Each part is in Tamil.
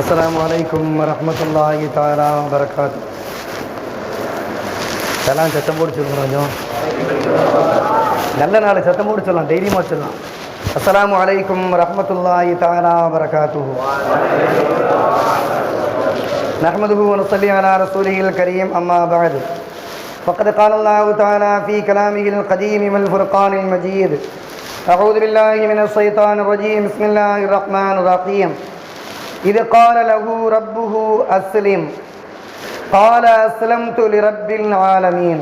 அஸ்ஸலாமு அலைக்கும் வரஹ்மத்துல்லாஹி தஆலா வபரகாத்துஹு. எல்லாம் சத்தம் போட்டு சொல்லணும், கொஞ்சம் நல்ல நாள் சத்தம் போட்டு சொல்லலாம், தைரியமாக சொல்லலாம். அஸ்ஸலாமு அலைக்கும் வரஹ்மத்துல்லாஹி தஆலா வபரகாத்துஹு. நஹ்மதுஹு வ நுஸல்லி அலா ரசூலிஹில் கரீம், அம்மா பஅத். ஃபக்கத் கால அல்லாஹு தஆலா ஃபீ கலாமிஹில் கதீம் வல் ஃபுர்கானில் மஜீத். அஊது பில்லாஹி மினஷ் ஷைத்தானிர் ரஜீம். பிஸ்மில்லாஹிர் ரஹ்மானிர் ரஹீம். إذ قال له ربه أسلم قال أسلمت لرب العالمين.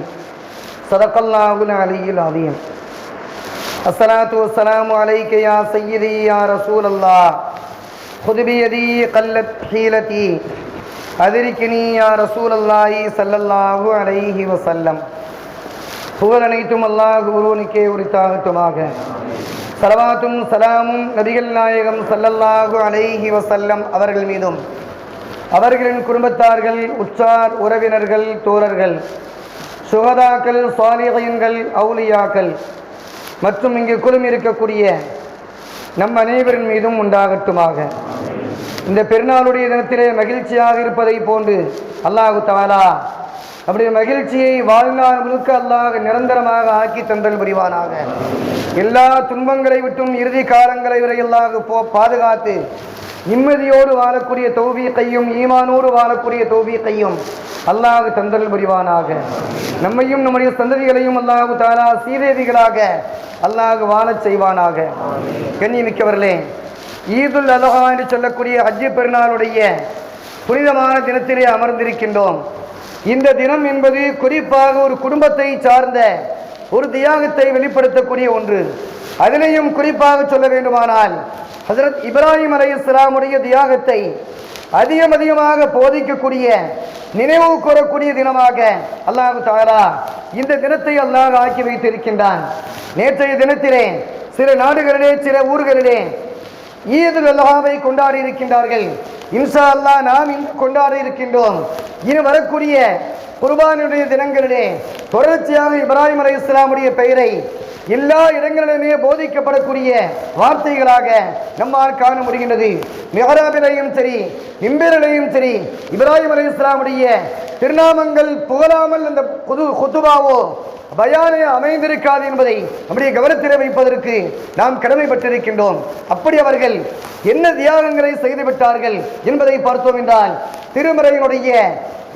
صدق الله العلي العظيم. الصلاة والسلام عليك يا سيدي يا رسول الله. خذ بيدي قلت حيلتي أدركني يا رسول الله صلى الله عليه وسلم. புகழ் அனைத்தும் அல்லாஹ் ஒருவனுக்கே உரித்தாகட்டுமாக. சலவாத்தும் சலாமும் நபிகள் நாயகம் ஸல்லல்லாஹு அலைஹி வஸல்லம் அவர்கள் மீதும், அவர்களின் குடும்பத்தார்கள், உற்றார் உறவினர்கள், தோழர்கள், சுஹதாக்கள், சாலிஹீன்கள், அவுலியாக்கள் மற்றும் இங்கு குழுமி இருக்கக்கூடிய நம் அனைவரின் மீதும் உண்டாகட்டுமாக. இந்த பெருநாளுடைய தினத்திலே மகிழ்ச்சியாக இருப்பதை போன்று அல்லாஹு தஆலா அப்படி மகிழ்ச்சியை வாழ்நாள் முழுக்க அல்லாஹ் நிரந்தரமாக ஆக்கி தந்தல் புரிவானாக. எல்லா துன்பங்களை விட்டும் இறுதி காலங்களை வரை அல்லாஹ் பாதுகாத்து நிம்மதியோடு வாழக்கூடிய தௌஃபீக்கையும் ஈமானோடு வாழக்கூடிய தௌஃபீக்கையும் அல்லாஹ் தந்தல் புரிவானாக. நம்மையும் நம்முடைய சந்ததிகளையும் அல்லாஹ் தஆலா சீதேவிகளாக அல்லாஹ் வாழச் செய்வானாக. கண்ணியமிக்கவர்களே, ஈதுல் அல்ஹா என்று சொல்லக்கூடிய ஹஜ் பெருநாளுடைய புனிதமான தினத்திலே அமர்ந்திருக்கின்றோம். இந்த தினம் என்பது குறிப்பாக ஒரு குடும்பத்தை சார்ந்த ஒரு தியாகத்தை வெளிப்படுத்தக்கூடிய ஒன்று. அதிலேயும் குறிப்பாக சொல்ல வேண்டுமானால் ஹஜ்ரத் இப்ராஹிம் அலைஹிஸ்ஸலாமுடைய தியாகத்தை அதிகமாக போதிக்கக்கூடிய, நினைவு கூறக்கூடிய தினமாக அல்லாஹ் தஆலா இந்த தினத்தை அல்லாஹ் ஆக்கி வைத்திருக்கின்றான். நேற்றைய தினத்திலே சில நாடுகளிலே, சில ஊர்களிலே ஈதுல் அல்ஹாவை கொண்டாடி இருக்கின்றார்கள். இன்ஷா அல்லாஹ் நாம் கொண்டாட இருக்கின்றோம். இனி வரக்கூடிய குர்பானுடைய தினங்களிலே தொடர்ச்சியாக இப்ராஹிம் அலைஹிஸ்ஸலாமுடைய பெயரை எல்லா இடங்களிலுமே போதிக்கப்படக்கூடிய வார்த்தைகளாக நம்மால் காண முடிகின்றது. மிஹ்ராபிலையும் சரி, மிம்பரிலையும் சரி, இப்ராஹிம் அலைஹிஸ்ஸலாமுடைய திருநாமங்கள் புகழாமல் அந்த குதுபாவோ பயானே அமைந்திருக்காது என்பதை நம்முடைய கவனத்தில் வைப்பதற்கு நாம் கடமைப்பட்டிருக்கின்றோம். அப்படி அவர்கள் என்ன தியாகங்களை செய்துவிட்டார்கள் என்பதை பார்த்தோம் என்றால், திருமறையினுடைய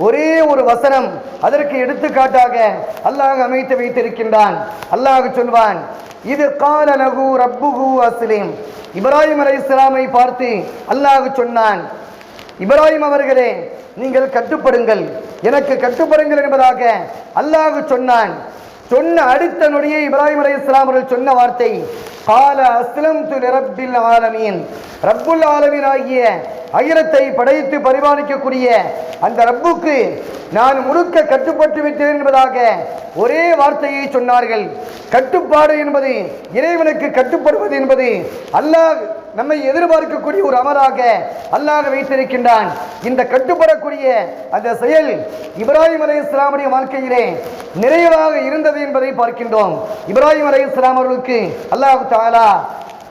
ஒரே ஒரு வசனம் அதற்கு எடுத்துக்காட்டாக அல்லாஹ் அமைத்து வைத்திருக்கின்றான். அல்லாஹ் சொல்வான், இது கால லஹு ரப்புஹு அஸ்லிம். இப்ராஹிம் அலைஹிஸ்ஸலாமை பார்த்து அல்லாஹ் சொன்னான், இப்ராஹிம் அவர்களே, நீங்கள் கட்டுப்படுங்கள், எனக்கு கட்டுப்படுங்கள் என்பதாக அல்லாஹ் சொன்னான். சொன்ன அடுத்த நொடியே இப்ராஹிம் அலைஹிஸ்ஸலாம் அவர்கள் சொன்ன வார்த்தை, கால அஸ்லம்து லிரப்பில் ஆலமீன். ரப்புல் ஆலமீன் ஆகிய அகிலத்தை படைத்து பரிபாலிக்கக்கூடிய அந்த ரப்புக்கு நான் முழுக்க கட்டுப்பட்டு விட்டேன் என்பதாக ஒரே வார்த்தையை சொன்னார்கள். கட்டுப்பாடு என்பது, இறைவனுக்கு கட்டுப்படுவது என்பது அல்லாஹ் நம்மை எதிர்பார்க்கக்கூடிய ஒரு அமலாக அல்லாஹ் வைத்திருக்கின்றான். இந்த கட்டுப்படக்கூடிய அந்த செயல் இப்ராஹிம் அலைஹிஸ்ஸலாமுடைய வாழ்க்கையிலே நிறைவாக இருந்தது என்பதை பார்க்கின்றோம். இப்ராஹிம் அலைஹிஸ்ஸலாம் அவர்களுக்கு அல்லாஹ் தஆலா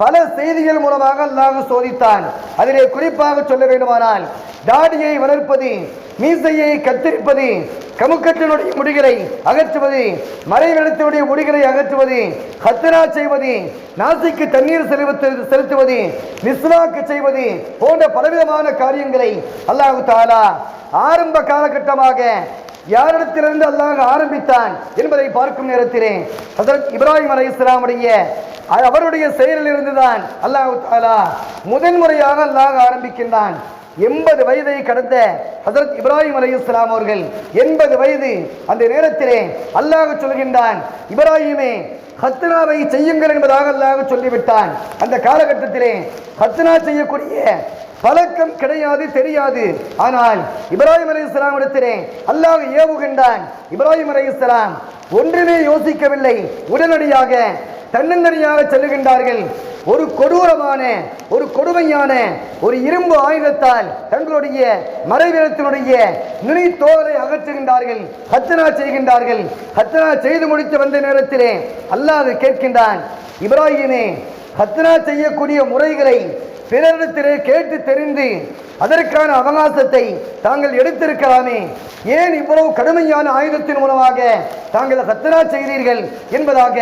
பல செய்திகள் மூலமாக அல்லாஹ் சோதித்தான். அதிலே குறிப்பாக சொல்ல வேண்டுமானால், தாடியை வளர்ப்பது, மீசையை கத்தரிப்பது, கமுக்கட்டினுடைய முடிகளை அகற்றுவது, மறைவிடத்தினுடைய முடிகளை அகற்றுவது, ஹத்னா செய்வது, நாசிக்கு தண்ணீர் செலுத்துவது, மிஸ்வாக்கு செய்வது போன்ற பலவிதமான காரியங்களை அல்லாஹ் தஆலா ஆரம்ப காலகட்டமாக யாரிடத்திலிருந்து அல்லாஹ் ஆரம்பித்தான் என்பதை பார்க்கும் நேரத்திலே ஹஜ்ரத் இப்ராஹிம் அலைஹிஸ்ஸலாமுடைய அவருடைய செயலில் இருந்துதான் அல்லாஹ் தஆலா முதன்முறையாக அல்லாஹ் ஆரம்பிக்கின்றான். 80 வயதை கடந்த ஹஜ்ரத் இப்ராஹிம் அலைஹிஸ்ஸலாம் அவர்கள் 80 வயது அந்த நேரத்திலே அல்லாஹ் சொல்கின்றான், இப்ராஹிமே, ஹத்னாவை செய்யுங்கள் என்பதாக அல்லாஹ் சொல்லிவிட்டான். அந்த காலகட்டத்திலே ஹத்னா செய்யக்கூடிய பழக்கம் கிடையாது, தெரியாது. ஆனால் இப்ராஹிம் அலைஹிஸ்ஸலாம் இடத்திலே அல்லாஹ் ஏவுகின்றான். இப்ராஹிம் அலைஹிஸ்ஸலாம் ஒன்றுமே யோசிக்கவில்லை, உடனடியாக தன்னந்தனியாக செல்லுகின்றார்கள். ஒரு கொடூரமான ஒரு கொடுமையான ஒரு இரும்பு ஆயுதத்தால் தங்களுடைய மறைவிடத்தினுடைய நுனி தோலை அகற்றுகின்றார்கள், ஹத்னா செய்கின்றார்கள். ஹத்னா செய்து முடித்து வந்த நேரத்திலே அல்லாஹ் கேட்கின்றான், இப்ராஹிமே, ஹத்னா செய்யக்கூடிய முறைகளை பிறரிடத்திலே கேட்டு தெரிந்து அதற்கான அவகாசத்தை தாங்கள் எடுத்திருக்கலாமே, ஏன் இவ்வளவு கடுமையான ஆயுதத்தின் மூலமாக தாங்கள் ஹத்னா செய்தீர்கள் என்பதாக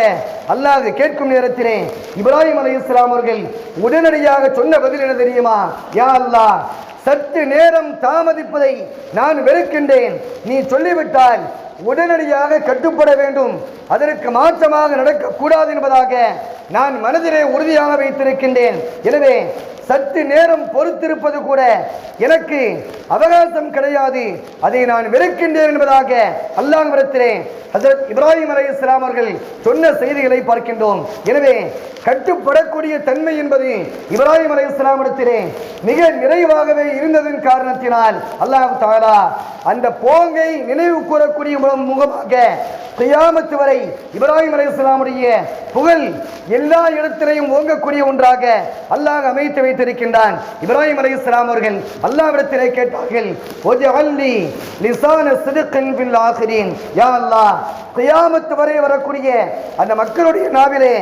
அல்லாஹ் கேட்கும் நேரத்திலே இப்ராஹிம் அலைஹிஸ்ஸலாம் அவர்கள் உடனடியாக சொன்ன பதில் என்ன தெரியுமா? யா அல்லாஹ், சற்று நேரம் தாமதிப்பதை நான் வெறுக்கின்றேன். நீ சொல்லிவிட்டால் உடனடியாக கட்டுப்பட வேண்டும், அதற்கு மாற்றமாக நடக்கக்கூடாது என்பதாக நான் மனதிலே உறுதியாக வைத்திருக்கின்றேன். எனவே சற்று நேரம் பொறுத்திருப்பது கூட எனக்கு அவகாசம் கிடையாது, அதை நான் வெறுக்கின்றேன் என்பதாக அல்லாஹ்விடத்திலே ஹஜ்ரத் இப்ராஹிம் அலைஹிஸ்ஸலாம் அவர்கள் சொன்ன செய்திகளை பார்க்கின்றோம். எனவே கட்டுப்படக்கூடிய தன்மை என்பது இப்ராஹிம் அலைஹிஸ்ஸலாம் இடத்திலே மிக நிறைவாகவே இருந்ததன் காரணத்தினால் அல்லாஹ் தஆலா அந்த போங்கை நினைவு கூறக்கூடிய முகமாக கியாமத் வரை இப்ராஹிம் அலைஹிஸ்ஸலாமுடைய புகழ் எல்லா இடத்திலையும் ஓங்கக்கூடிய ஒன்றாக அல்லாஹ் அமைத்து வைத்திருக்கின்றான். இப்ராஹிம் அலைஹிஸ்ஸலாம் அவர்கள் அல்லாஹ்விடத்திலே கேட்டார்கள், வஜஅல்லி லிசான சித்கின் ஃபில் ஆகிரீன். யா அல்லாஹ், கியாமத் வரை வரக்கூடிய அந்த மக்களுடைய நாவிலே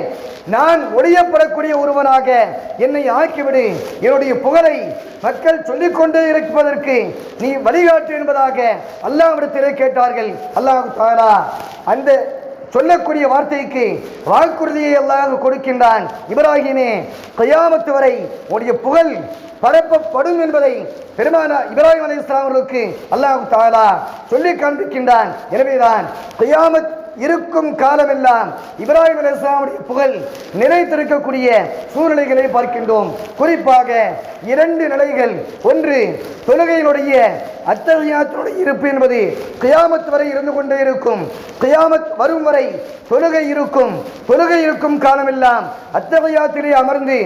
நான் ஒளியப்படக்கூடிய ஒருவனாக என்னை ஆக்கிவிடு, என்னுடைய புகழை மக்கள் சொல்லிக்கொண்டே இருப்பதற்கு நீ வழிகாட்டு என்பதாக அல்லாஹ்விடத்திலே கேட்டார்கள். அல்லாஹ் தஆலா அந்த சொல்லக்கூடிய வார்த்தைக்கு வாக்குறுதியை அல்லாஹ் கொடுக்கின்றான். இப்ராஹிமே, கியாமத் வரை உடைய புகழ் பரப்பப்படும் என்பதை பெருமானா இப்ராஹிம் அலைஹிஸ்ஸலாம் அவர்களுக்கு அல்லாஹ் தஆலா சொல்லி காண்பிக்கின்றான். எனவேதான் கியாமத் இருக்கும் காலமெல்லாம் இப்ராஹிம் அலைஹிஸ்ஸலாமுடைய புகழ் நிறைத்திருக்கக்கூடிய சூழ்நிலைகளை பார்க்கின்றோம். குறிப்பாக 2 நிலைகள். ஒன்று, தொழுகையினுடைய அத்தஹியாத்தினுடைய இருப்பு என்பது கியாமத் வரை இருந்து கொண்டே இருக்கும். கியாமத் வரும் வரை தொழுகை இருக்கும். தொழுகை இருக்கும் காலமெல்லாம் அத்தஹியாத்திலே அமர்ந்து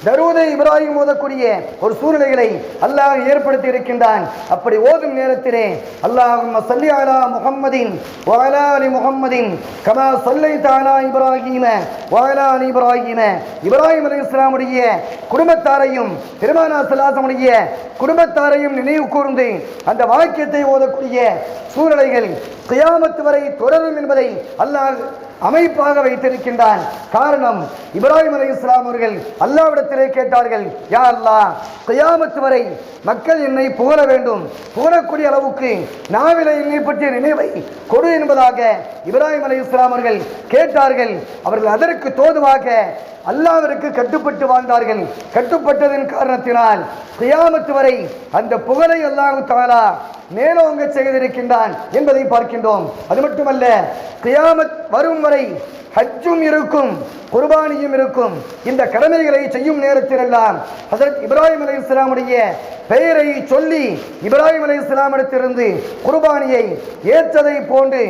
தரூதை இப்ராஹிம் ஓதக்கூடிய ஒரு சூழ்நிலைகளை அல்லாஹ் ஏற்படுத்தி இருக்கின்றான். அப்படி ஓதும் நேரத்திலே அல்லாஹும்ம ஸல்லி அலா முஹம்மதின் வ அலா அலி முஹம்மதின் கமா ஸல்லைத அலா இப்ராஹீம வ அலா அலி இப்ராஹீம. இப்ராஹிம் அலைஹிஸ்ஸலாமுடைய குடும்பத்தாரையும் பெருமானா ஸல்லல்லாஹு குடும்பத்தாரையும் நினைவு கூர்ந்து அந்த வாக்கியத்தை ஓதக்கூடிய சூழ்நிலைகள் கியாமத் வரை தொடரும் என்பதை அல்லாஹ் அமைப்பாக வைத்திருக்கின்றான். காரணம், இப்ராஹிம் அலைஹிஸ்ஸலாம் அவர்கள் அல்லாஹ்விடத்திலே கேட்டார்கள், யா அல்லாஹ், கியாமத் வரை மக்கள் என்னை புகழ வேண்டும், புகழக்கூடிய அளவுக்கு நாவிலே என்னை பற்றிய நினைவை கொடு என்பதாக இப்ராஹிம் அலைஹிஸ்ஸலாம் அவர்கள் கேட்டார்கள். அவர்கள் அதற்கு தோதுவாக அல்லாஹ்விற்கு கட்டுப்பட்டு வாழ்ந்தார்கள். கட்டுப்பட்டதன் காரணத்தினால் கியாமத் வரை அந்த புகழை அல்லாஹ் தஆலா மேலோங்க செய்திருக்கின்றான் என்பதை பார்க்கின்றோம். அது மட்டுமல்ல, கியாமத் வரும் வரை ஹஜ்ஜும் இருக்கும், குர்பானியும் இருக்கும். இந்த கடமைகளை செய்யும் நேரத்திலெல்லாம் ஹஜ்ரத் இப்ராஹிம் அலைஹிஸ்ஸலாமுடைய பெயரை சொல்லி இப்ராஹிம் அலைஹிஸ்ஸலாமிடத்திலிருந்து குர்பானியை ஏற்றதை போன்று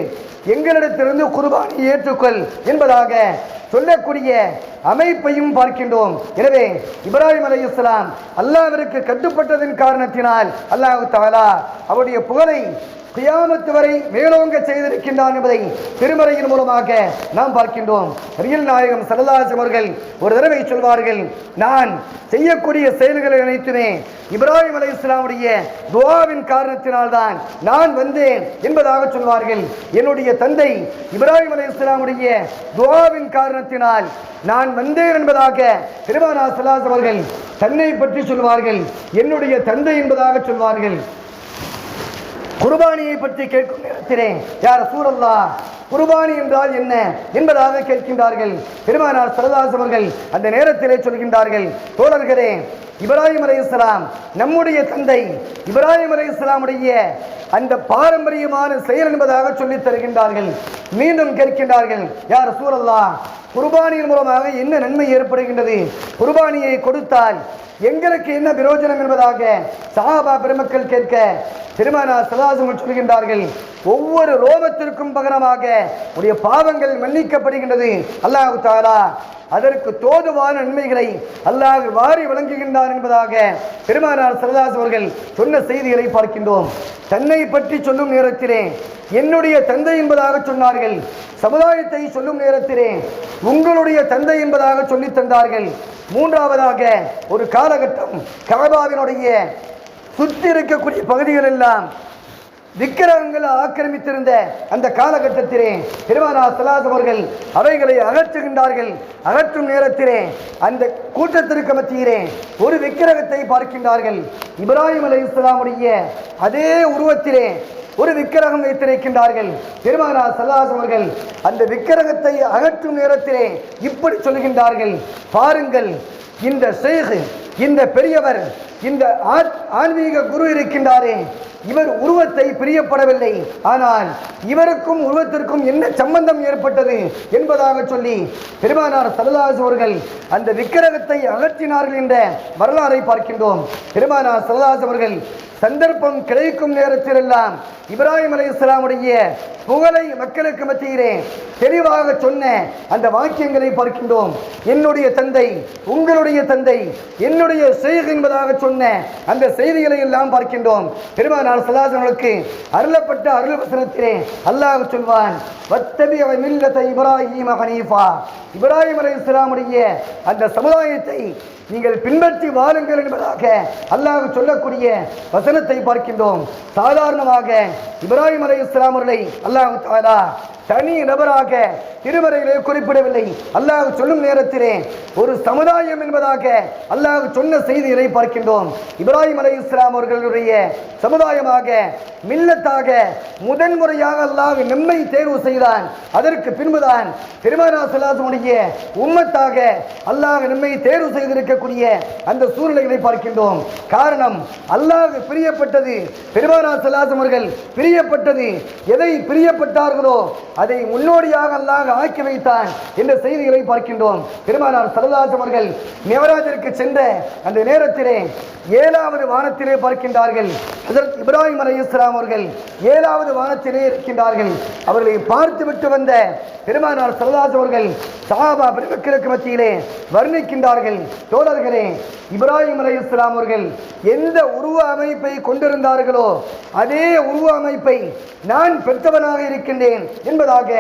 எங்களிடத்திலிருந்து குர்பானியை ஏற்றுக்கொள் என்பதாக சொல்லக்கூடிய அமைப்பையும் பார்க்கின்றோம். எனவே இப்ராஹிம் அலைஹிஸ்ஸலாம் அல்லாஹ்விற்கு கட்டுப்பட்டதன் காரணத்தினால் அல்லாஹ் தஆலா அவருடைய புகழை கியாமத் வரை மேலோங்க செய்திருக்கின்றான் என்பதை திருமறையின் மூலமாக நாம் பார்க்கின்றோம். நபிகள் நாயகம் ஸல்லல்லாஹு அலைஹி வஸல்லம் அவர்கள் ஒரு தடவை சொல்வார்கள், நான் செய்யக்கூடிய செயல்களை அனைத்துமே இப்ராஹிம் அலைஹிஸ்ஸலாமுடைய துஆவின் காரணத்தினால்தான் நான் வந்தேன் என்பதாக சொல்வார்கள். என்னுடைய தந்தை இப்ராஹிம் அலைஹிஸ்ஸலாமுடைய துஆவின் காரணத்தினால் நான் வந்தேன் என்பதாக பெருமானா ஸல்லல்லாஹு அலைஹி வஸல்லம் அவர்கள் தன்னை பற்றி சொல்வார்கள். என்னுடைய தந்தை என்பதாக சொல்வார்கள். குர்பானியை பற்றி கேட்கும் நேரத்திலே யா ரசூலல்லாஹ், குர்பானி என்றால் என்ன என்பதாக கேட்கின்றார்கள். பெருமானார் ஸல்லல்லாஹு அலைஹி வஸல்லம் அவர்கள் அந்த நேரத்திலே சொல்கின்றார்கள், தோழர்களே, இப்ராஹிம் அலைஹிஸ்ஸலாம் நம்முடைய தந்தை இப்ராஹிம் அலைஹிஸ்ஸலாமுடைய அந்த பாரம்பரியமான செயல் என்பதாக சொல்லித் தருகின்றார்கள். மீண்டும் கேட்கின்றார்கள், யா ரசூலல்லாஹ், குர்பானியின் மூலமாக என்ன நன்மை ஏற்படுகின்றது? குர்பானியை கொடுத்தால் எங்களுக்கு என்ன பிரயோஜனம் என்பதாக சஹாபா பெருமக்கள் கேட்க பெருமானார் ஸல்லல்லாஹு அலைஹி வஸல்லம் சொல்கின்றார்கள், ஒவ்வொரு ரோமத்திற்கும் பகரமாக உடைய பாவங்கள் மன்னிக்கப்படுகின்றது. அல்லாஹ் தஆலா அதற்கு தோதுவான நன்மைகளை அல்லாஹ் வாரி வழங்குகின்றான் என்பதாக பெருமானார் ஸல்லல்லாஹு அலைஹி அவர்கள் சொன்ன செய்திகளை பார்க்கின்றோம். தன்னை பற்றி சொல்லும் நேரத்திலே என்னுடைய தந்தை என்பதாக சொன்னார்கள். சமுதாயத்தை சொல்லும் நேரத்திலே உங்களுடைய தந்தை என்பதாக சொல்லி தந்தார்கள். மூன்றாவதாக ஒரு காலகட்டம் கஅபாவினுடைய சுற்றி இருக்கக்கூடிய பகுதிகள் எல்லாம் விக்கிரகங்கள் ஆக்கிரமித்திருந்த அந்த காலகட்டத்திலே பெருமானார் ஸல்லல்லாஹு அலைஹி அவர்கள் அவைகளை அகற்றுகின்றார்கள். அகற்றும் நேரத்திலே அந்த கூட்டத்திற்கு மத்தியிலே ஒரு விக்கிரகத்தை பார்க்கின்றார்கள். இப்ராஹிம் அலைஹிஸ்ஸலாமுடைய அதே உருவத்திலே ஒரு விக்கிரகம் வைத்திருக்கின்றார்கள். பெருமானார் ஸல்லல்லாஹு அலைஹி அவர்கள் அந்த விக்கிரகத்தை அகற்றும் நேரத்திலே இப்படி சொல்கின்றார்கள், பாருங்கள், இந்த ஷேக், இந்த பெரியவர், இந்த ஆன்மீக குரு இருக்கின்றாரே, இவர் உருவத்தை பிரியப்படவில்லை, ஆனால் இவருக்கும் உருவத்திற்கும் என்ன சம்பந்தம் ஏற்பட்டது என்பதாக சொல்லி பெருமானார் ஸல்லல்லாஹு அலைஹி அவர்கள் அந்த விக்கிரகத்தை அகற்றினார்கள் என்ற வரலாறை பார்க்கின்றோம். பெருமானார் ஸல்லல்லாஹு அலைஹி அவர்கள் சந்தர்ப்பம் கிடைக்கும் நேரத்திலெல்லாம் இப்ராஹிம் அலைஹிஸ்ஸலாமுடைய புகழை மக்களுக்கு மத்தியிலே தெளிவாக சொன்ன அந்த வாக்கியங்களை பார்க்கின்றோம். என்னுடைய தந்தை, உங்களுடைய தந்தை, என்னுடைய ஷேக் என்பதாக சொன்ன அந்த செய்திகளை எல்லாம் பார்க்கின்றோம். பெருமானார் ஸல்லல்லாஹு அலைஹி அவர்களுக்கு அருளப்பட்ட அருள் வசனத்திலே அல்லாஹ் சொல்வான், வத்தபிஅ மில்லத இப்ராஹீம ஹனீஃபா, இப்ராஹிம் அலைஹிஸ்ஸலாமுடைய அந்த சமுதாயத்தை நீங்கள் பின்பற்றி வாழுங்கள் என்பதாக அல்லாஹ் சொல்லக்கூடிய வசனத்தை பார்க்கின்றோம். சாதாரணமாக இப்ராஹிம் அலைஹிஸ்ஸலாம் அவர்களை அல்லாஹ் தஆலா தனி நபராக திருமறையிலே குறிப்பிடவில்லை. அல்லாஹ் சொல்லும் நேரத்திலே ஒரு சமுதாயம் என்பதாக அல்லாஹ் சொன்ன செய்திகளை பார்க்கின்றோம். இப்ராஹிம் அலைஹிஸ்ஸலாம் அவர்களுடைய சமுதாயமாக மில்லத்தாக முதன்முறையாக அல்லாஹ் நம்மை தேர்வு செய்தான். அதற்கு பின்புதான் பெருமானார் ஸல்லல்லாஹு அலைஹி வஸல்லம் உம்மத்தாக அல்லாஹ் நம்மை தேர்வு செய்திருக்கக்கூடிய அந்த சூழ்நிலைகளை பார்க்கின்றோம். காரணம், அல்லாஹ் பிரியப்பட்டது, பெருமானார் ஸல்லல்லாஹு அலைஹி அவர்கள் பிரியப்பட்டது, எதை பிரியப்பட்டார்களோ அதை முன்னோடியாக அல்லாஹ் ஆக்கி வைத்தான் என்ற செய்திகளை பார்க்கின்றோம். பெருமானார் ஸல்லல்லாஹு அலைஹி அவர்கள் மிஅராஜிற்கு சென்ற அந்த நேரத்திலே 7வது வானத்திலே பார்க்கின்றார்கள். ஹஜ்ரத் இப்ராஹிம் அலைஹிஸ்ஸலாம் அவர்கள் 7வது வானத்திலே இருக்கின்றார்கள். அவர்களை பார்த்துவிட்டு வந்த பெருமானார் ஸல்லல்லாஹு அலைஹி அவர்கள் சஹாபா பெருமக்களுக்கு மத்தியிலே வர்ணிக்கின்றார்கள், தோழர்களே, இப்ராஹிம் அலைஹிஸ்ஸலாம் அவர்கள் எந்த உருவ அமைப்பை கொண்டிருந்தார்களோ அதே உருவ அமைப்பை நான் பெற்றவனாக இருக்கின்றேன் என்பதாக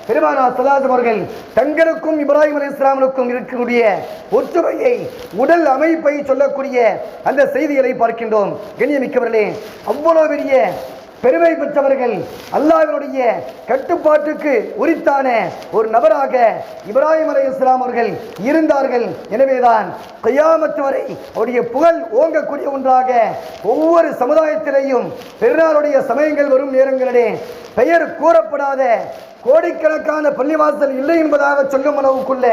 பெருமானார் ஸல்லல்லாஹு அலைஹி அவர்கள் தங்களுக்கும் இப்ராஹிம் அலைஹிஸ்ஸலாமுக்கும் இருக்கக்கூடிய ஒற்றுமையை, உடல் அமைப்பை சொல்லக்கூடிய அந்த செய்திகளை பார்க்கின்றோம். கண்ணியமிக்கவர்களே, அவ்வளவு பெரிய பெருமை பெற்றவர்கள், அல்லாஹ்வினுடைய கட்டுப்பாட்டுக்கு உரித்தான ஒரு நபராக இப்ராஹிம் அலைஹிஸ்ஸலாம் அவர்கள் இருந்தார்கள். எனவேதான் கியாமத் வரை அவருடைய புகழ் ஓங்கக்கூடிய ஒன்றாக ஒவ்வொரு சமுதாயத்திலேயும் பெருநாளுடைய சமயங்கள் வரும் நேரங்களிலே பெயர் கூறப்படாத கோடிக்கணக்கான பள்ளிவாசல் இல்லை என்பதாக சொல்லும் அளவுக்குள்ள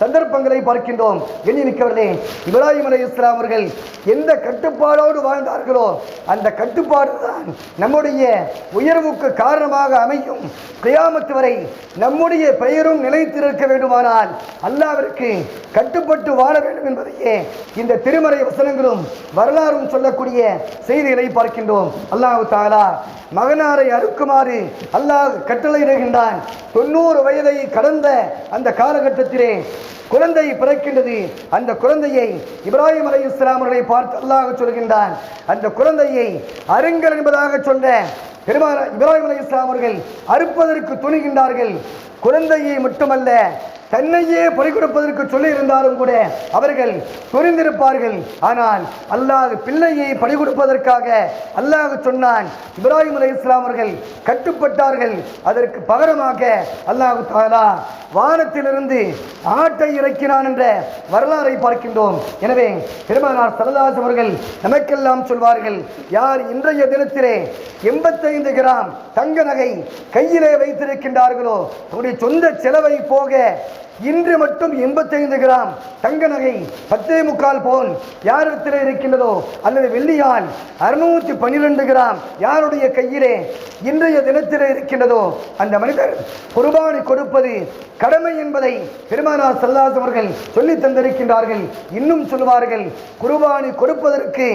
சந்தர்ப்பங்களை பார்க்கின்றோம். எண்ணிக்கவர்களே, இப்ராஹிம் அலைஹிஸ்ஸலாம் அவர்கள் எந்த கட்டுப்பாடோடு வாழ்ந்தார்களோ அந்த கட்டுப்பாடு தான் நம்முடைய உயர்வுக்கு காரணமாக அமையும். கியாமத் வரை நம்முடைய பெயரும் நிலைத்திருக்க வேண்டுமானால் அல்லாஹ்விற்கு கட்டுப்பட்டு வாழ வேண்டும் என்பதையே இந்த திருமறை வசனங்களும் வரலாறும் சொல்லக்கூடிய செய்திகளை பார்க்கின்றோம். அல்லாஹ் தஆலா மகனாரை அறுக்குமாறு அல்லாஹ் கட்டளையிடுகின்றான். 90 வயதை கடந்த அந்த காலகட்டத்திலே குழந்தை பிறக்கின்றது. அந்த குழந்தையை இப்ராஹிம் அலைஹிஸ்ஸலாம் அவர்களை பார்த்து அல்லாஹ் சொல்கின்றான், அந்த குழந்தையை அருங்கள் என்பதாக சொன்ன பெருமானார் இப்ராஹிம் அலைஹிஸ்ஸலாம் அவர்கள் அறுப்பதற்கு துணிகின்றார்கள். குழந்தையை மட்டுமல்ல, தன்னையே பறிகொடுப்பதற்கு சொல்லி இருந்தாலும் கூட அவர்கள் துணிந்திருப்பார்கள். ஆனால் அல்லாஹ் பிள்ளையை பறிகொடுப்பதற்காக அல்லாஹ் சொன்னான். இப்ராஹிம் அலைஹிஸ்ஸலாம் அவர்கள் கட்டுப்பட்டார்கள். அதற்கு பகரமாக அல்லாஹ் தஆலா வானத்திலிருந்து ஆட்டை இறக்கினான் என்ற வரலாறை பார்க்கின்றோம். எனவே பெருமானார் ஸல்லல்லாஹு அலைஹி அவர்கள் நமக்கெல்லாம் சொல்வார்கள், யார் இன்றைய தினத்திலே 85 கிராம் தங்க நகை கையிலே வைத்திருக்கின்றார்களோ அவருடைய சொந்த செலவை போக இன்று மட்டும் 85 கிராம் தங்க நகை 10.25 பவுன் யாரிடத்தில் இருக்கின்றதோ அல்லது வெள்ளியால் 612 கிராம் யாருடைய கையிலே இன்றைய தினத்தில் இருக்கின்றதோ அந்த மனிதர் குர்பானி கொடுப்பது கடமை என்பதை பெருமானார் ஸல்லல்லாஹு அலைஹி அவர்கள் சொல்லி தந்திருக்கின்றார்கள். இன்னும் சொல்வார்கள், குர்பானி கொடுப்பதற்கு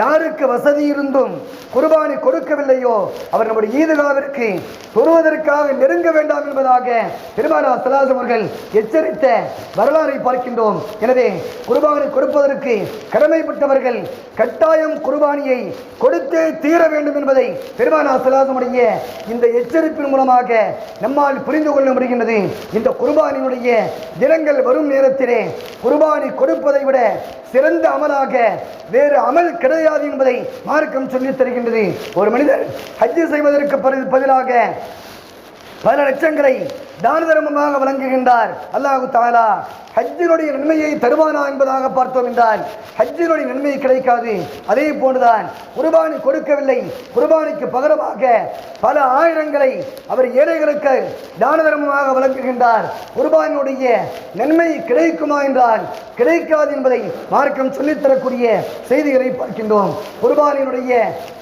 யாருக்கு வசதி இருந்தும் குர்பானி கொடுக்கவில்லையோ அவர் நம்முடைய ஈதுகாவிற்கு தொழுவதற்காக நெருங்க வேண்டாம் என்பதாக பெருமானார் ஸல்லல்லாஹு அலைஹி அவர்கள் எச்சரித்த வரலாறை பார்க்கின்றோம். எனவே குர்பானி கொடுப்பதற்கு கடமைப்பட்டவர்கள் கட்டாயம் குர்பானியை கொடுத்தே தீர வேண்டும் என்பதை பெருமானார் ஸல்லல்லாஹு அலைஹி இந்த எச்சரிப்பின் மூலமாக நம்மால் புரிந்து கொள்ள முடிகின்றது. இந்த குர்பானியுடைய தினங்கள் வரும் நேரத்திலே குர்பானி கொடுப்பதை விட சிறந்த அமலாக வேறு அமல் கிடையாது என்பதை மார்க்கம் சொல்லித் தருகின்றது. ஒரு மனிதர் ஹஜ் செய்வதற்கு பதிலாக பல லட்சங்களை தான தர்மமாக வழங்குகின்றார். அல்லாஹ் தஆலா ஹஜ்ஜினுடைய நன்மையை தருவானா என்பதாக பார்த்தோம் என்றால் ஹஜ்ஜினுடைய நன்மை கிடைக்காது. அதே போன்றுதான் குர்பானி கொடுக்கவில்லை, குர்பானிக்கு பகரமாக பல ஆயிரங்களை அவர் ஏழைகளுக்கு தான தர்மமாக வழங்குகின்றார். குர்பானியுடைய நன்மை கிடைக்குமா என்றால் கிடைக்காது என்பதை மார்க்கம் சொல்லித்தரக்கூடிய செய்திகளை பார்க்கின்றோம். குர்பானியுடைய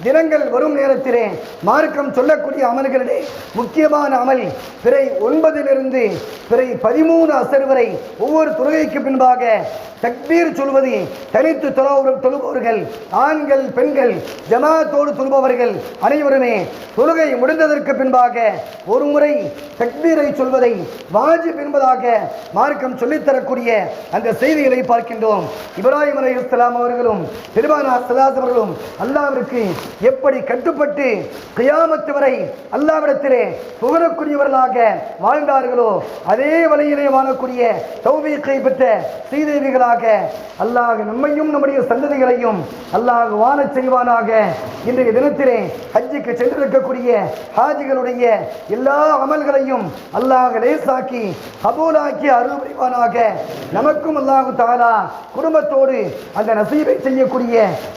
தினங்கள் வரும் நேரத்திலே மார்க்கம் சொல்லக்கூடிய அமல்களிலே முக்கியமான அமல் பிறை 9 பிறை 13 அசர் வரை ஒவ்வொரு தொழுகைக்கு பின்பாக தக்பீர் சொல்வது, தனித்து தொழுபவர்கள் ஆண்கள் பெண்கள் ஜமாத்தோடு தொழுபவர்கள் அனைவருமே தொழுகை முடிந்ததற்கு பின்பாக ஒரு முறை தக்பீரை சொல்வதை வாஜிப் என்பதாக மார்க்கம் சொல்லித்தரக்கூடிய அந்த செய்திகளை பார்க்கின்றோம். இப்ராஹிம் அலைஹிஸ்ஸலாம் அவர்களும் பெருமானார் ஸல்லல்லாஹு அலைஹி அவர்களும் அல்லாஹ்விற்கு எப்படி கட்டுப்பட்டு கியாமத் வரை அல்லாஹ்விடத்திலே புகழக்கூடியவர்களாக வாழ்ந்தார்களோ அதே வழியிலே வாழக்கூடிய தௌஃபீக்கை பெற்ற சீதேவிகளாக அல்லாஹ் நம்மையும் நம்முடைய சந்ததிகளையும் அல்லாஹ் வாழச் செய்வானாக. இன்றைய தினத்திலே ஹஜ்ஜுக்கு சென்றிருக்கக்கூடிய ஹாஜிகளுடைய எல்லா அமல்களையும் அல்லாஹ் லேசாக்கி கபூலாக்கி அருள் புரிவானாக. நமக்கும் அல்லாஹ் தஆலா குடும்பத்தோடு அந்த நசீபை செய்யக்கூடிய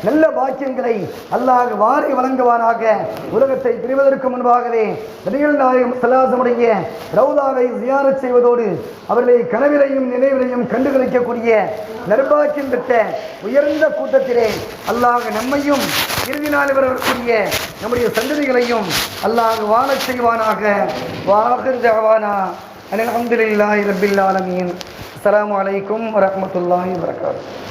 நல்ல பாக்கியங்களை அல்லாஹ் வாரி வழங்குவானாக. உலகத்தை பிரிவதற்கு முன்பாகவே நபிகள் நாயகம் ஸல்லல்லாஹு அலைஹி வஸல்லம் ரௌதாவை ஜியாரத் செய்வதோடு அவர்களை கனவிலையும் நினைவிலையும் கண்டுகளிக்கக்கூடிய நற்பாக்கியம் பெற்ற உயர்ந்த கூட்டத்திலே அல்லாஹ் நம்மையும் இறுதி நாள் வரக்கூடிய நம்முடைய சந்ததிகளையும் அல்லாஹ் வாழச் செய்வானாக. வாஹிர் தஅவானா அல்ஹம்துலில்லாஹி ரப்பில் ஆலமீன். அஸ்ஸலாமு அலைக்கும் வரஹ்மத்துல்லாஹி வபரகாத்துஹு.